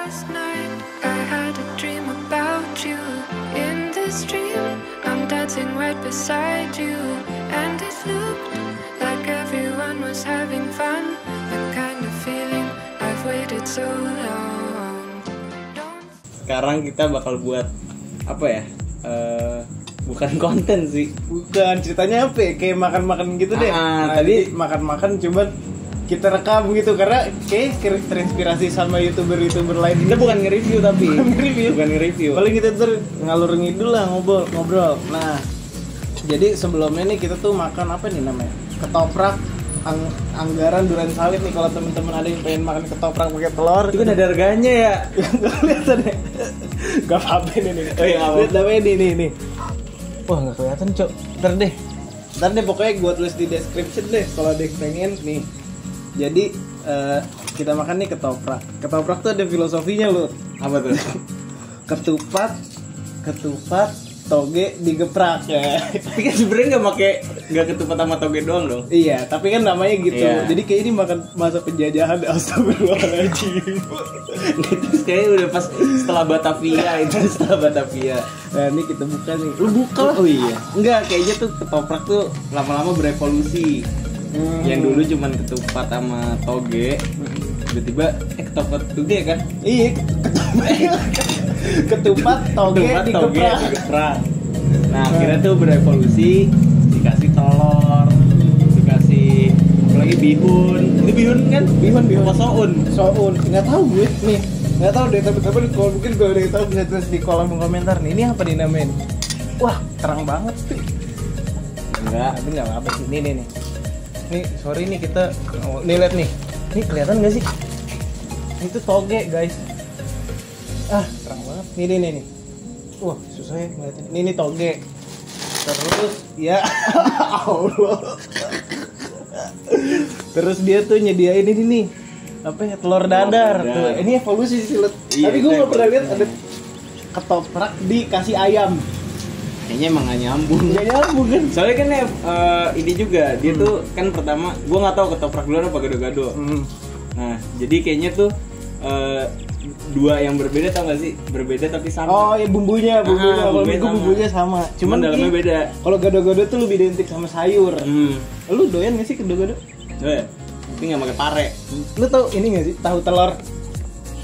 last night I had a dream about you. In this dream I'm dancing right beside you, and it looked like everyone was having fun. The kind of feeling I've waited so long. Sekarang kita bakal buat apa ya? Bukan konten sih. Bukan, ceritanya apa ya? Kayak makan-makan gitu deh. Tadi makan-makan cuman kita rekam gitu karena kayak terinspirasi sama youtuber lain. kita bukan nge-review tapi bukan nge-review. Paling kita ngalur ngidul lah ngobrol. Nah, jadi sebelumnya nih kita tuh makan apa nih namanya? Ketoprak anggaran durian sawit nih. Kalau temen-temen ada yang pengen makan ketoprak pakai telur, Itu kan ada harganya ya. Gak kelihatan ya? Gak apa-apa nih. Oh iya, gak apa-apa. Lihat namanya nih. Wah gak kelihatan cok. Ntar deh pokoknya gue tulis di description deh kalau ada yang pengen nih. Jadi kita makan nih ketoprak. Ketoprak tuh ada filosofinya loh. Apa tuh? Ketupat toge digeprak ya. Tapi kan sebenarnya nggak ketupat sama toge doang dong. Iya, tapi kan namanya gitu. Iya. Jadi kayak ini makan masa penjajahan. Astagfirullahaladzim. Terus kayaknya udah pas setelah Batavia. Nah ini kita buka nih. Lu buka lah. Oh iya. Enggak, kayaknya tuh ketoprak tuh lama-lama berevolusi. Yang dulu cuman ketupat sama toge. Tiba-tiba ketoprak toge kan? Iya, ketupat toge digeprak. Nah, akhirnya tuh berevolusi, dikasih telur, dikasih apalagi bihun. Itu bihun kan? Bihun apa soun? Nggak tahu gue nih. Nggak tahu deh, tapi kalau mungkin gue udah tahu bisa tulis di kolom komentar nih. Ini apa dinamain? Wah, terang banget sih. Enggak. Tapi nggak apa sih. Nih. Nih, sorry nih kita. Nih lihat nih. Ini kelihatan nggak sih? Itu toge guys. Terang banget. Nih. Wah, susah ya ngeliatnya. Ini toge. Terus ya Allah. Terus dia tuh nyediain ini nih. Apa ya? Telur dadar. Tuh, ini evolusi sih. Iya, tapi gue nggak pernah lihat ada ketoprak dikasih ayam. Kayaknya emang gak nyambung. Nggak nyambung kan? Soalnya kan ini juga dia tuh kan pertama gue nggak tahu ketoprak duluan apa gado-gado. Nah jadi kayaknya tuh dua yang berbeda, tau gak sih? Berbeda tapi sama. Oh ya bumbunya. Kalau gue bumbunya sama. Cuman dalamnya beda. Kalau gado-gado tuh lebih identik sama sayur. Lu doyan nggak sih ke gado-gado? Doyan. Tapi nggak pakai pare. Lu tau ini nggak sih tahu telur?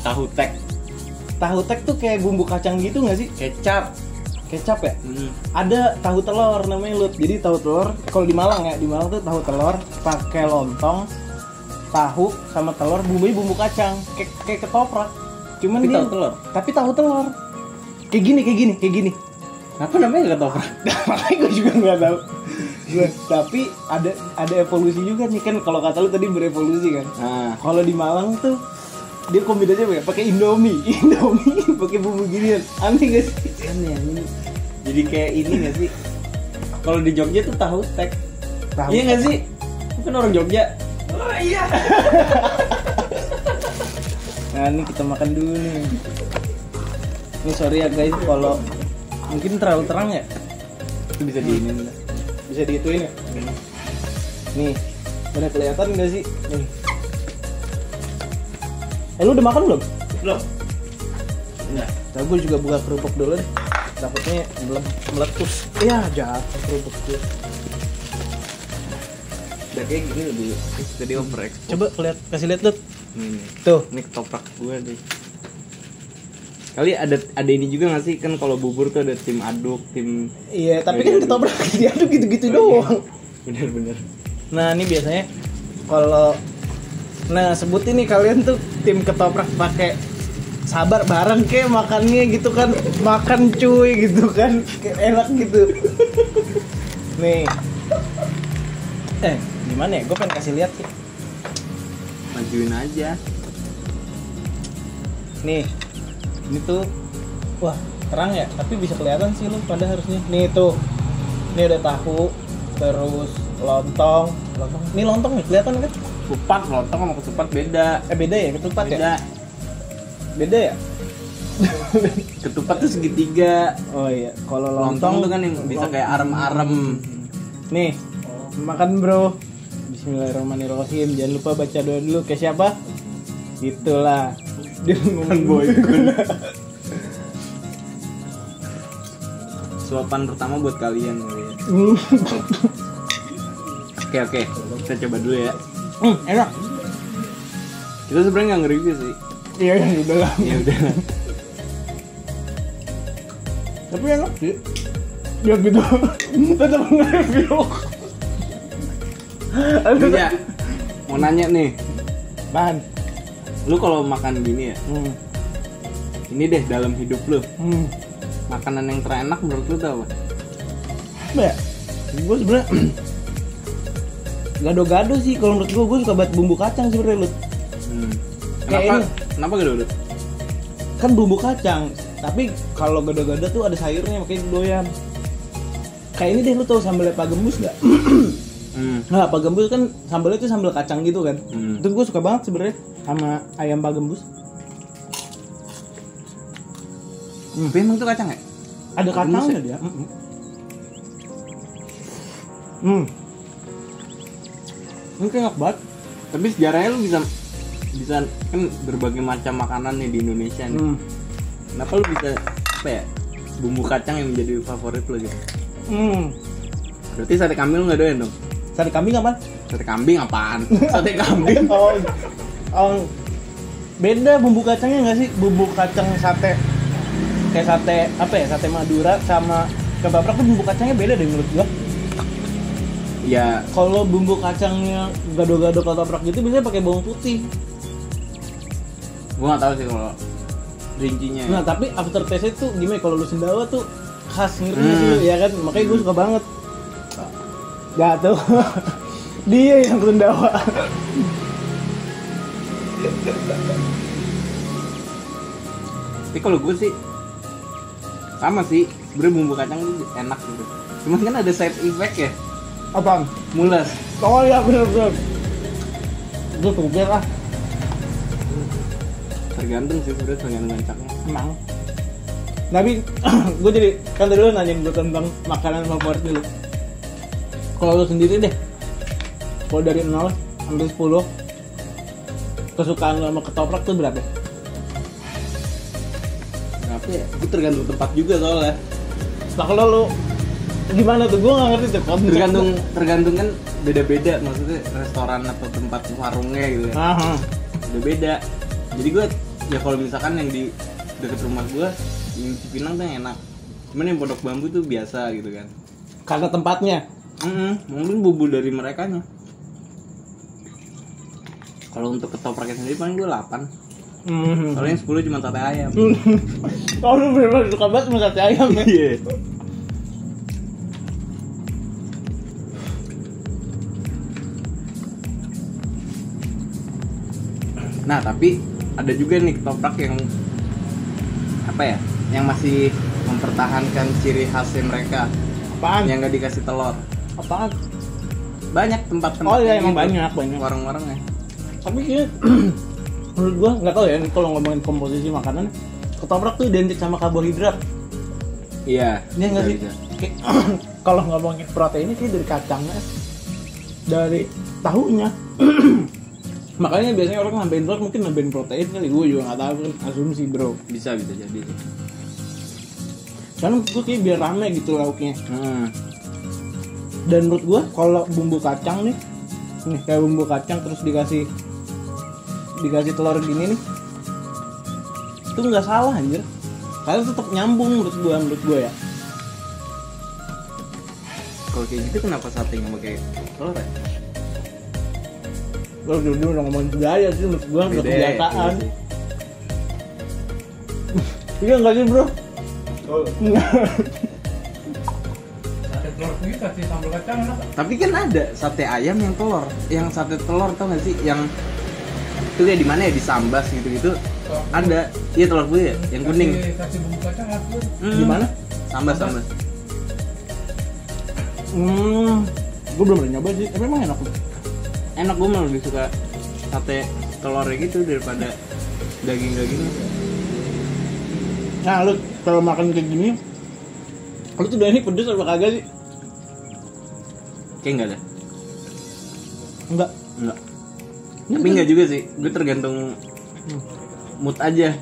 Tahu tek. Tahu tek tuh kayak bumbu kacang gitu nggak sih? Kecap. Kecap ya? Ada tahu telur namanya Lut. Jadi tahu telur kalau di Malang tuh tahu telur pakai lontong, tahu sama telur, bumbunya bumbu kacang kayak ketoprak. Cuman Tapi dia tahu telur. Tapi tahu telur. Kayak gini. Apa namanya ketoprak? Makanya gue juga nggak tahu. Tapi ada evolusi juga nih kan, kalau kata lu tadi berevolusi kan. Nah, Kalau di Malang tuh dia kombinasinya pakai Indomie pakai bumbu ginian. Aneh gak sih? aneh ini. Jadi kayak ini nggak sih? Kalau di Jogja tuh tahu tek. Iya nggak sih? Bukan orang Jogja. Oh iya. Nah ini kita makan dulu nih. Ini sorry ya guys kalau mungkin terlalu terang ya. Itu bisa diinin. Bisa dihituin ya. Nih, udah kelihatan nggak sih? Nih. Lu udah makan belum? Belum. Enggak. Nah, gue juga buka kerupuk dulu deh. Takutnya meletus. Iya, jatuh kerupuk gue. Udah kayak gini lebih jadi overexpose. Coba kasih lihat Dut. Nih. Tuh. Ini ketoprak gue deh. Kali ada ini juga nggak sih, kan kalau bubur tuh ada tim aduk, tim. Iya, tapi kan ketoprak diaduk gitu-gitu doang. Bener. Nah, ini biasanya kalau sebut ini kalian tuh tim ketoprak pakai sabar bareng kayak makannya gitu kan, makan cuy gitu kan, kayak enak gitu. Nih. Gimana ya? Gue pengen kasih lihat sih. Majuin aja. Nih. Ini tuh wah, terang ya, tapi bisa kelihatan sih lu pada harusnya. Nih tuh. Ini udah tahu, terus lontong. Ini lontong nih kelihatan kan? Ketupat, lontong sama ketupat beda. Beda ya ketupat Beda. ya? Beda ya? Ketupat tuh segitiga. Oh iya, kalau Lontong tuh kan yang bisa kayak arem-arem. Nih, makan bro. Bismillahirrahmanirrahim. Jangan lupa baca doa dulu. Kayak siapa? Itulah. Dia ngomong Fanboy. Suapan pertama buat kalian kali ya. Oke, kita coba dulu ya. Enak. Kita sebenarnya nggak nge-review sih. Iya, udah lah. Ya udah. Tapi enak sih. Ya gitu. Tetap nge-review. Iya. Mau nanya nih, Bahan. lu kalau makan gini ya, ini deh dalam hidup lu, makanan yang terenak menurut lu tuh apa? Apa ya? Gue sebenernya gado-gado sih kalau menurut gue suka banget bumbu kacang sebenernya lu. Kayak Kenapa gado-gado? Kan bumbu kacang, tapi kalau gado-gado tuh ada sayurnya makanya doyan. Kayak ini deh, lu tau sambal Pak Gembus gak? Nah, Pak Gembus kan sambalnya tuh sambal kacang gitu kan. Itu gue suka banget sebenarnya sama ayam Pak Gembus. Tapi emang tuh kacang ya? Ada Pak Gembus kacangnya dia. Ini kayak enak banget. Tapi sejarahnya lu bisa kan berbagai macam makanan nih di Indonesia nih. Kenapa lu bisa apa ya? Bumbu kacang yang menjadi favorit lu gitu? Berarti sate kambing lu nggak doyan dong? Sate kambing apa? Sate kambing apaan? Sate kambing. Beda bumbu kacangnya nggak sih? Bumbu kacang sate kayak sate apa ya? Sate Madura sama kebabrak tuh bumbu kacangnya beda deh menurut gua. Ya, Kalau bumbu kacangnya gado-gado ketoprak gitu biasanya pakai bawang putih. gua nggak tahu sih kalau rincinya. Nah tapi after taste itu gimana? Kalau lu sendawa tuh khas ngerti nggak sih lu? Ya kan, makanya gue suka banget. Gak tuh. Dia yang sendawa. Tapi kalau gue sih sama sih, sebenarnya bumbu kacang itu enak gitu. Cuman kan ada side effect ya, Apaan? mules. Oh iya bener-bener. Gue tuker ah. Tergantung sih sebenarnya, tergantung kacangnya. Emang. Tapi gue jadi kan tadi lu nanyain gue tentang makanan favorit dulu. Kalau lu sendiri deh, kalau dari 0 sampai 10 kesukaan lu sama ketoprak tuh berapa? Berapa ya? Itu tergantung tempat juga soalnya. Nah kalau lu gimana tuh? Gue nggak ngerti tuh. Tergantung kan beda-beda, maksudnya restoran atau tempat warungnya gitu ya. Beda-beda. Jadi gue ya kalau misalkan yang di dekat rumah gue yang Cipinang tuh yang enak. Cuman yang Pondok Bambu tuh biasa gitu kan. Karena tempatnya. Mungkin bumbu dari merekanya. Kalau untuk ketopraknya sendiri paling gue 8. Kalau yang 10 cuma sate ayam. Oh lu bener-bener suka banget sama sate ayam ya? Iya. Nah tapi ada juga nih ketoprak yang apa ya? Yang masih mempertahankan ciri khasnya mereka. Apaan? Yang nggak dikasih telur. Apaan? Banyak tempat-tempat. Oh iya kayak emang gitu. banyak. Warung-warungnya. Tapi kayaknya menurut gua nggak tahu ya kalau ngomongin komposisi makanan, ketoprak tuh identik sama karbohidrat. Iya. Iya nggak sih? bisa. Kayak, kalau ngomongin protein sih dari kacangnya, dari tahunya. Makanya biasanya orang nambahin telur mungkin nambahin protein kali. Gue juga nggak tahu, kan asumsi bro. Bisa jadi. Karena menurut gue kayak biar rame gitu lauknya. Dan menurut gue kalau bumbu kacang nih kayak bumbu kacang terus dikasih telur gini nih, itu nggak salah anjir. Karena tetap nyambung menurut gue ya. Kalau kayak gitu kenapa sate nggak pakai telur ya? Lo dulu udah ngomongin budaya sih menurut gue udah kebiasaan. Iya nggak sih bro? Sate telur ini kasih sambal kacang enak. Tapi kan ada sate ayam yang telur, yang sate telur tau gak sih? Yang itu kayak di mana ya, di Sambas gitu-gitu. Ada, iya telur gue ya, yang kuning. Kasih bumbu kacang aku. Di mana? Sambas. Gue belum pernah nyoba sih, tapi emang enak loh. Enak, gue malah lebih suka sate telurnya gitu daripada daging-dagingnya. Nah lu kalau makan kayak gini, lu tuh ini pedes apa kagak sih? Kayak enggak ada. Enggak. Tapi enggak juga sih, gue tergantung mood aja.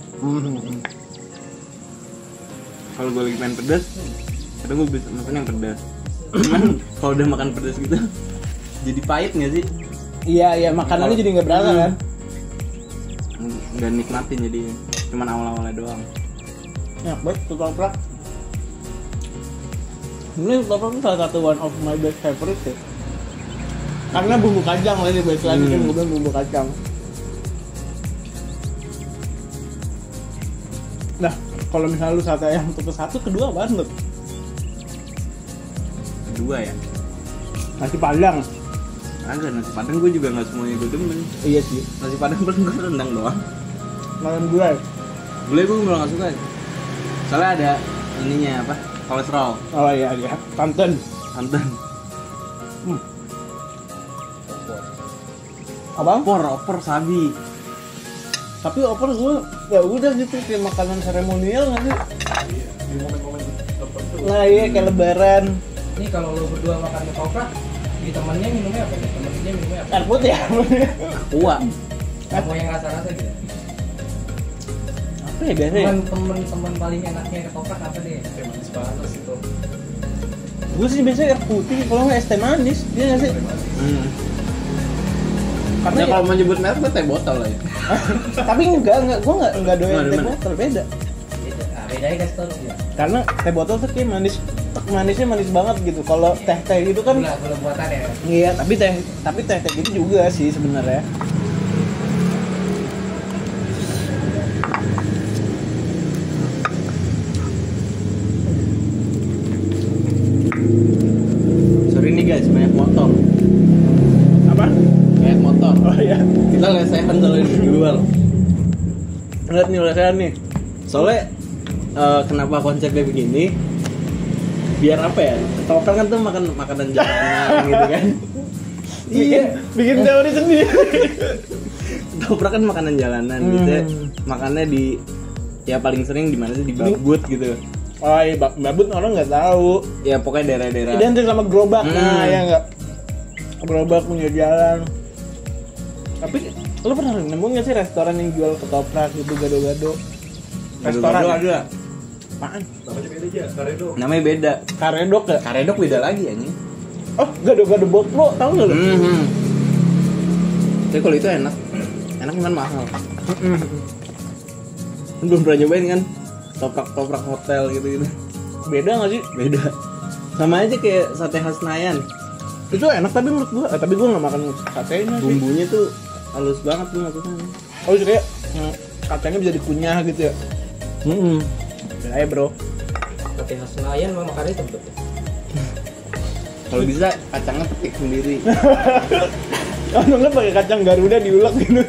Kalau gue lagi main pedas, kadang gue bisa makan yang pedas. Cuman kalau udah makan pedas gitu, jadi pahit nggak sih? Iya, makanannya jadi nggak berasa kan? Nggak nikmatin jadi, cuman awal-awalnya doang. Ya, baik, ketoprak. Ini ketoprak itu salah satu one of my best favorite sih. Karena bumbu kacang lagi, balik lagi kan gue bilang bumbu kacang. Nah, kalau misalnya lu sate ayam untuk ke satu, kedua apaan tuh? Kedua ya? Nasi padang. Agak nasi padang gue juga nggak semuanya gue demen. Iya sih. Nasi padang paling gue rendang doang. Malam gulai. Gulai gue malah nggak suka. Soalnya ada ininya apa? Kolesterol. Oh iya, santan. Santan. Abang? Opor sabi. Tapi opor gue ya udah gitu kayak makanan seremonial nggak sih? Di momen-momen tertentu. Nah iya kayak lebaran. Ini kalau lo berdua makan ketoprak, di temennya minumnya apa nih? Temennya minumnya apa? Air putih ya? Aqua. Nggak mau yang rasa-rasa gitu. Apa ya biasanya? Temen paling enaknya ketoprak apa deh? Kayak manis banget itu. Gue sih biasanya air putih, kalau nggak es teh manis, dia nggak sih? Karena Ya ya, kalau mau nyebut merek gue teh botol lah ya. tapi gue nggak doyan Gimana, teh gimana? botol, beda. Beda. Nah, bedanya kasih tau ya. Karena teh botol tuh kayak manisnya manis banget gitu. Kalau teh gitu kan, Gula buatan ya. iya tapi teh gitu juga sih sebenarnya. Sorry nih guys, banyak motor. Apa? Banyak motor. Oh iya. Kita lesehan soalnya di luar. Lihat nih lesehan nih. Soalnya kenapa konsepnya begini? Biar apa ya? Ketoprak kan tuh makanan jalanan gitu kan. Bikin teori sendiri. Ketoprak kan makanan jalanan gitu. Makannya di ya paling sering di mana sih, di Babut gitu. Oh iya, babut orang nggak tahu. Ya pokoknya daerah-daerah. Identik sama gerobak, nah ya nggak. Gerobak punya jalan. Tapi lu pernah nemu nggak sih restoran yang jual ketoprak gitu gado-gado? Restoran Gado-gado ada. apaan? Namanya beda aja, karedo. Namanya beda. Karedok ya? Karedok beda lagi anjing. Oh, gado-gado botlo, tahu nggak lu? Tapi kalau itu enak. Enak cuman mahal. Belum pernah nyobain kan? Toprak hotel gitu-gitu. Beda nggak sih? Beda. Sama aja kayak sate khas Senayan. Itu enak tapi menurut gua, tapi gua nggak makan satenya sih. Bumbunya tuh halus banget tuh maksudnya. Oh, itu kayak kacangnya bisa dikunyah gitu ya? Beda ya bro. Sate khas Senayan mau makannya tebet. Kalau bisa kacangnya petik sendiri. Oh, nggak pakai kacang Garuda diulek gitu.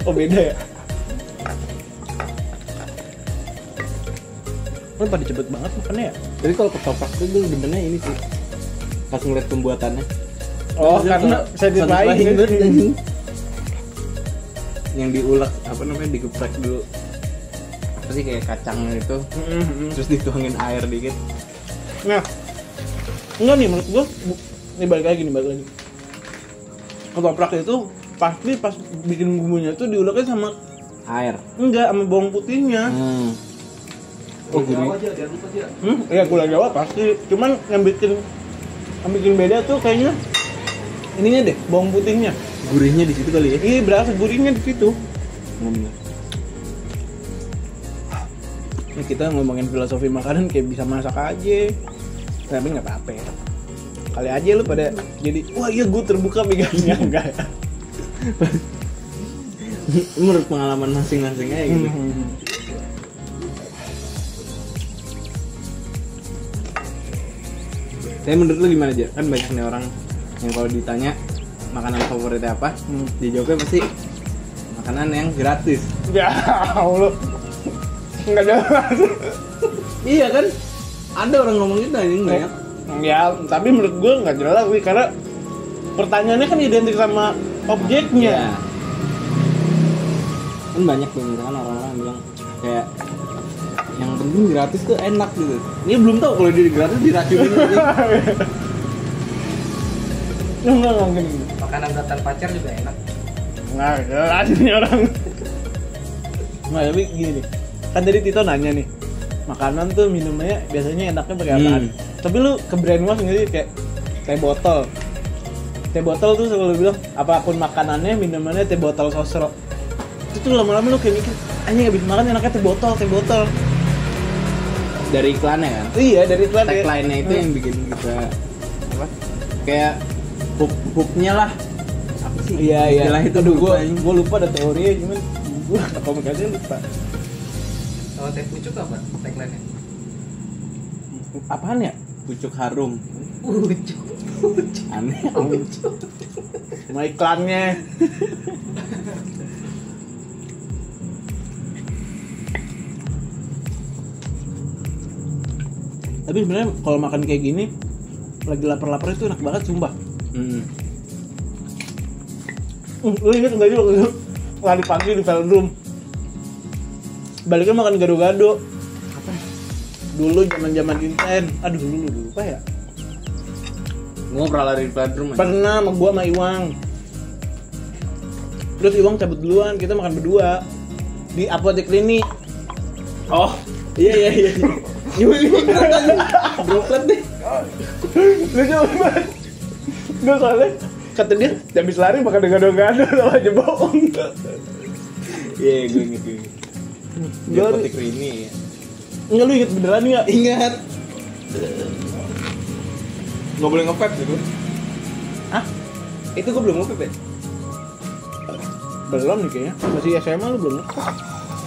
Oh beda ya? Oh, pada cepet banget makannya ya? Tapi kalau ketoprak tuh gue demennya ini sih. Pas ngeliat pembuatannya. Oh, Maksudnya karena kalau satisfying satisfying gitu. banget, anjing. Yang diulek apa namanya, digeprek dulu. Apa sih kayak kacangnya itu, terus dituangin air dikit. Nah, enggak nih menurut gua, ini balik lagi. Ketoprak itu pasti pas bikin bumbunya itu diuleknya sama Air. enggak sama bawang putihnya. Oh, gurih. Jangan lupa aja. Iya gula Jawa pasti. Cuman yang bikin beda tuh kayaknya ininya deh, bawang putihnya. Gurihnya di situ kali ya. Iya berasa gurihnya di situ. Bener. Ini kita ngomongin filosofi makanan kayak bisa masak aja. Tapi nggak apa-apa ya. Kali aja lu pada jadi, wah iya gue terbuka mikirnya enggak. Menurut pengalaman masing-masing aja gitu. Tapi menurut lu gimana aja? Kan banyak nih orang yang kalau ditanya makanan favoritnya apa, dia jawabnya pasti makanan yang gratis. Ya Allah. Enggak ada. Iya kan? Ada orang ngomong gitu anjing banyak. Ya, tapi menurut gue nggak jelas Wi, karena pertanyaannya kan identik sama objeknya. Iya. Kan banyak tuh misalkan orang-orang bilang kayak yang penting gratis tuh enak gitu. Ini belum tahu kalau dia gratis diracunin lagi. Enggak gini. Makanan buatan pacar juga enak. Nggak jelas ini orang. Nah, tapi gini nih. Kan tadi Tito nanya nih. Makanan tuh minumnya biasanya enaknya pakai apaan? Tapi lu ke brainwash nggak sih kayak teh botol? Teh botol tuh selalu bilang apapun makanannya minumannya teh botol sosro. Itu tuh lama-lama lu kayak mikir, anjing habis makan enaknya teh botol. Dari iklannya kan? Iya, dari iklan. Tagline-nya itu yang bikin kita apa? Kayak hook-nya lah. Apa sih? Iya. Istilah itu Aduh, lupa. gue lupa ada teorinya, cuman gue komunikasinya lupa. Kalau teh pucuk apa tagline-nya? Apaan ya? Pucuk harum. Pucuk. Aneh. Sama iklannya. Tapi sebenarnya kalau makan kayak gini lagi lapar-lapar itu enak banget sumpah. Lu inget nggak sih waktu itu lari pagi di velodrome? Baliknya makan gado-gado. Apa? Dulu zaman Inten. Aduh dulu lupa ya. Gua pernah lari di velodrome. Pernah sama gua sama Iwang. Terus Iwang cabut duluan, kita makan berdua di apotek klinik. Oh, iya. Droplet deh. Lucu banget. Gak soalnya kata dia habis lari makan gado-gado sama aja bohong. Iya, gue inget. Di Gua- apotek ini ya. Enggak, lu inget beneran nggak? Ingat. Nggak boleh nge-vape gitu. Hah? Itu gue belum nge-vape ya? Belum nih kayaknya. Masih SMA lu belum?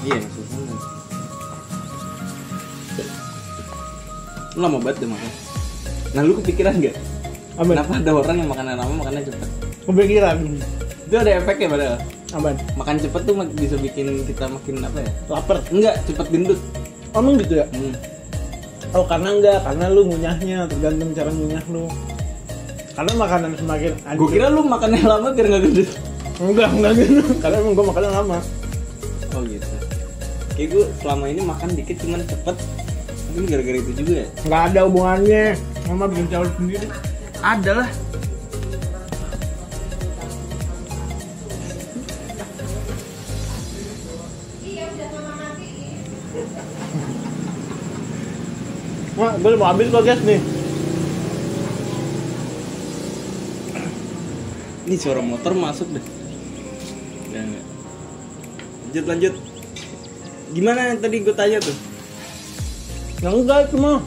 Iya, maksudnya. Lu lama banget deh makan. Nah, lu kepikiran gak? Aman. Kenapa ada orang yang makannya lama, makannya cepet? Kepikiran. Itu ada efeknya padahal. Aman. Makan cepet tuh bisa bikin kita makin apa ya? Lapar. Enggak, cepet gendut. Emang gitu ya? Hmm. Oh karena enggak, karena lu ngunyahnya tergantung cara ngunyah lu. Karena makanan semakin Gue kira lu makannya lama biar nggak gendut. enggak gitu. Karena emang gua makannya lama. Oh gitu. Kayak gue selama ini makan dikit cuman cepet. Mungkin gara-gara itu juga ya? Enggak ada hubungannya. Mama bikin caur sendiri. Ada lah. Wah, gue mau habis kok guys nih. Ini suara motor masuk deh. Ya, enggak. Lanjut. Gimana yang tadi gue tanya tuh? Yang enggak cuma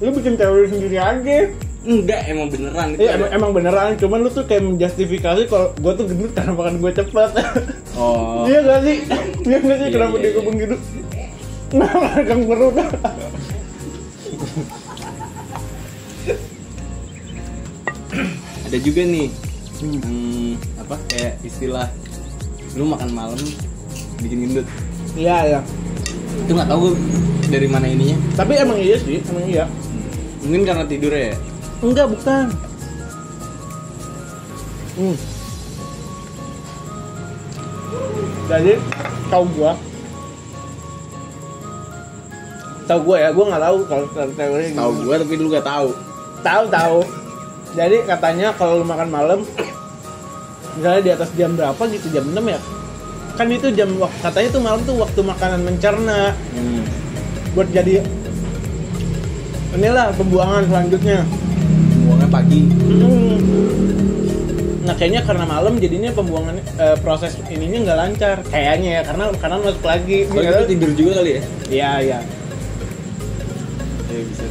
lu bikin teori sendiri aja. Enggak, emang beneran itu. Iya emang beneran, cuman lu tuh kayak menjustifikasi kalau gua tuh gendut karena makan gua cepet. Oh. Iya gak sih? Iya gak sih Iya, kenapa iya, dia iya. ngomong gitu? Nah, kang perut. Ada juga nih. Apa kayak istilah lu makan malam bikin gendut. Iya. Itu nggak tahu gue dari mana ininya. Tapi emang iya sih, emang iya. Mungkin karena tidurnya ya. Enggak, bukan. Jadi tahu gua ya, gua nggak tahu kalau teori Tahu gue tapi lu nggak tahu. tahu. Jadi katanya kalau lu makan malam misalnya di atas jam berapa gitu, jam 6 ya. Kan itu jam katanya tuh malam tuh waktu makanan mencerna. Buat jadi inilah pembuangan selanjutnya. Buangnya pagi. Nah kayaknya karena malam jadinya pembuangan proses ininya nggak lancar kayaknya ya, karena makanan masuk lagi. Kalau itu tidur juga kali ya? Iya. Bisa.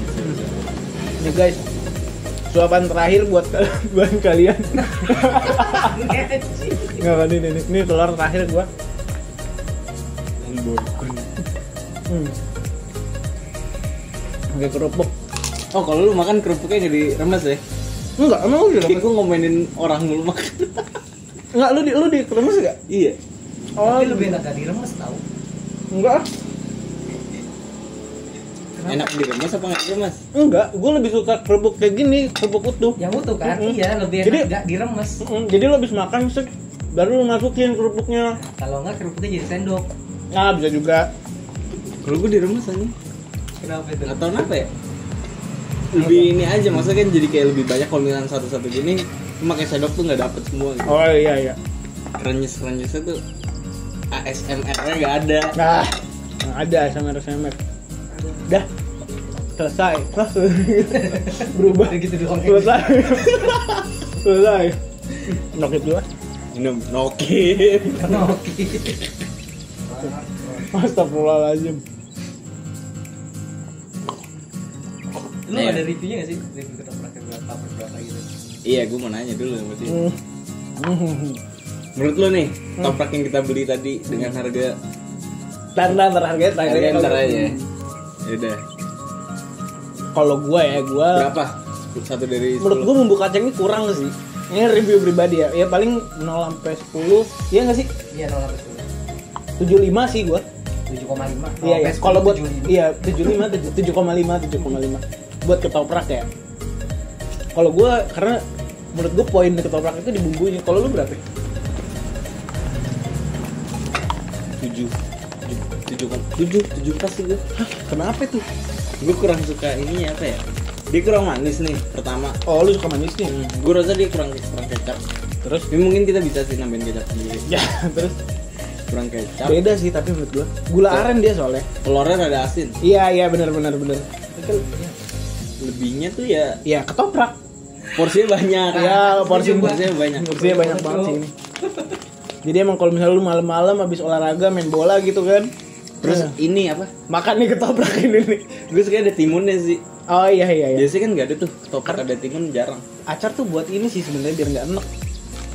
Nih guys, suapan terakhir buat kalian. Nggak kan ini telur terakhir gua. Pakai kerupuk. Oh kalau lu makan kerupuknya nggak diremes ya? Enggak, emang lu Kayak diremes? gue ngomenin orang mulu makan. Enggak, lu diremes enggak? Iya. Oh, Tapi lebih enak gak diremes tau. enggak. Enak diremes apa nggak diremes? Enggak, gua lebih suka kerupuk kayak gini, kerupuk utuh. Yang utuh kan? Iya, lebih Jadi- enak gak diremes. Jadi lu habis makan set, baru lu masukin kerupuknya. Kalau enggak kerupuknya jadi sendok. Nah, bisa juga. Kalau gue diremes aja. Kenapa itu? Nggak tahu kenapa ya. Lebih ini aja, maksudnya kan jadi kayak lebih banyak kalau misalnya satu-satu gini, pakai sendok tuh nggak dapet semua gitu. Oh iya. Renyes-renyesnya tuh ASMR-nya nggak ada. Nah, ada SMR. Dah. Selesai. Berubah gitu doang. Selesai. Nokit dulu. Minum Noki. Astagfirullahaladzim. Lu ada reviewnya nggak sih? Review ketoprak berapa gitu? Iya, gue mau nanya dulu berarti. Menurut lo nih, ketoprak yang kita beli tadi dengan harga Ntar harganya ntar aja. Ya udah. Kalau gua Berapa? Satu dari 10. menurut gua bumbu kacangnya kurang sih. Ini review pribadi ya. Ya paling 0 sampai 10. Iya enggak sih? Iya 0 sampai 75 sih gua. 7,5. Iya ya. Kalau buat iya 7,5 buat ketoprak ya. Kalau gua karena menurut gua poin di ketoprak itu di bumbunya. Kalau lu berapa? 7 pasti gue. Hah, kenapa tuh? Gue kurang suka ininya apa ya? Dia kurang manis nih pertama. Oh, lu suka manis nih. Gue rasa dia kurang kecap. Terus Tapi mungkin kita bisa sih nambahin kecap sendiri. ya, terus Kurang kecap. beda sih tapi menurut gua. Gula aren dia soalnya. Telurnya rada asin. Iya, benar. Lebihnya tuh ya Ya, ketoprak. porsinya banyak. Ya, porsinya banyak. Porsinya banyak banget sih ini. Jadi emang kalau misalnya lu malam-malam habis olahraga main bola gitu kan. Terus Nah, ini apa? makan nih ketoprak ini nih. Gue suka ada timunnya sih. Oh iya. Biasanya kan nggak ada tuh ketoprak ada timun, jarang. Acar tuh buat ini sih sebenarnya biar nggak enek.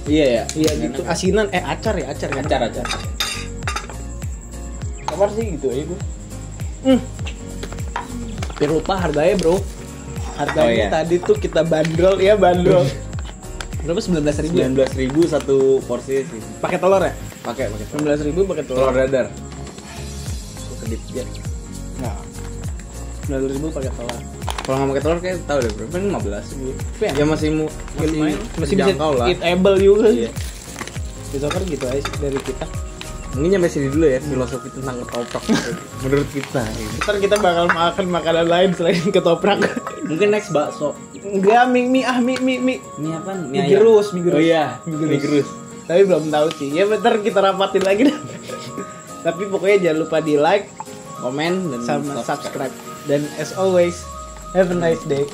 Iya ya. Iya gitu. Asinan acar ya. Acar. Kabar sih gitu aja gue. Biar lupa harganya bro. Harganya Oh, iya. tadi tuh kita bandrol. Berapa? 19.000 ya? 19.000 satu porsi sih. Pakai telur ya? Pakai 19.000 pakai telur. telur dadar. Gue kedip ya. Nah. 19.000 pakai telur. Kalau nggak pakai telur kayak tahu deh berapa? 15. Tapi Ya masih masih bisa jangkau lah. eatable juga. Iya. Kita kan gitu aja sih dari kita. Mungkin sampai sini dulu ya filosofi tentang ketoprak menurut kita. Ntar kita bakal makan makanan lain selain ketoprak. Mungkin next bakso. Enggak, mie. Mie apa? Mie gerus. Oh iya, mie gerus. Tapi belum tahu sih. Ya bentar kita rapatin lagi dah. Tapi pokoknya jangan lupa di like Komen dan sama subscribe. Dan as always, have a nice day.